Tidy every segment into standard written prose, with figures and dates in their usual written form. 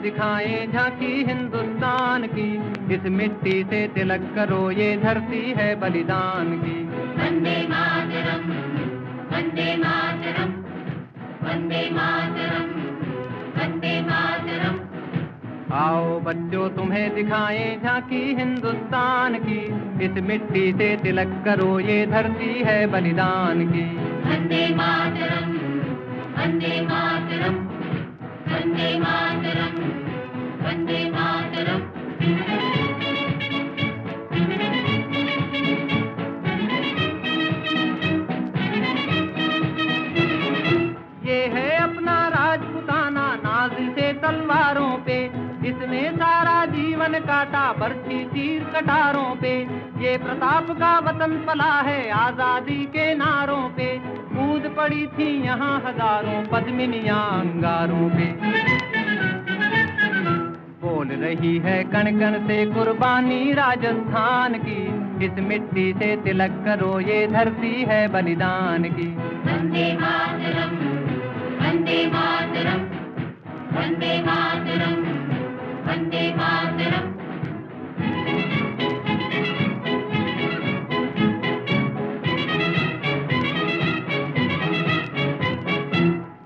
दिखाएं झांकी हिंदुस्तान की, इस मिट्टी से तिलक करो ये धरती है बलिदान की। वंदे मातरम, वंदे मातरम, वंदे मातरम, वंदे मातरम। आओ बच्चों तुम्हें दिखाएं झांकी हिंदुस्तान की, इस मिट्टी से तिलक करो ये धरती है बलिदान की। वंदे मातरम, वंदे मातरम, वंदे मातरम, वंदे मातरम। ये है अपना राजपुताना नाज से तलवारों पे, इसने सारा जीवन काटा बरछी तीर कटारों पे। ये प्रताप का वतन पला है आजादी के नारों पे, कूद पड़ी थी यहाँ हजारों पद्मिनियां अंगारों पे। बोल रही है कण कण से कुर्बानी राजस्थान की, इस मिट्टी से तिलक करो ये धरती है बलिदान की। वंदे मातरम, वंदे मातरम, वंदे मातरम, वंदे मातरम।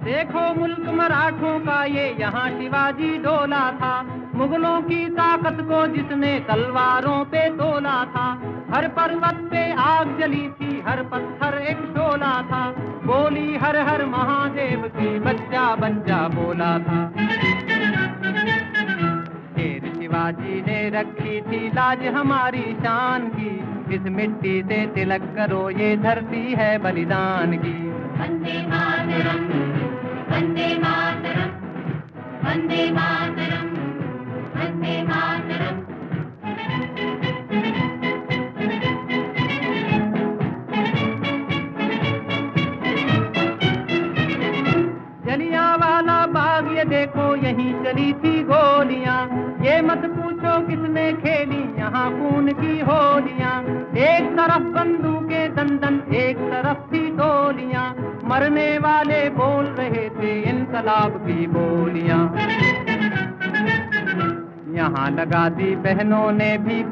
देखो मुल्क मराठों का ये यहाँ शिवाजी डोला था, मुगलों की ताकत को जिसने तलवारों पे तोला था। हर पर्वत पे आग जली थी, हर पत्थर एक शोला था, बोली हर हर महादेव की बच्चा बच्चा बोला था। शेर शिवाजी ने रखी थी लाज हमारी शान की, इस मिट्टी से तिलक करो ये धरती है बलिदान की। वंदे मातरम, वंदे मातरम, वंदे मातरम, वंदे मातरम। जलियांवाला बाग ये देखो यहीं चली थी गोलियां, ये मत पूछो किसने खेली यहाँ खून की होलियां। एक तरफ बंदूकें दंदन एक तरफ थी गोलियां, मरने वाले बोल रहे थे इनकलाब की बोलियां। यहाँ लगा दी बहनों ने भी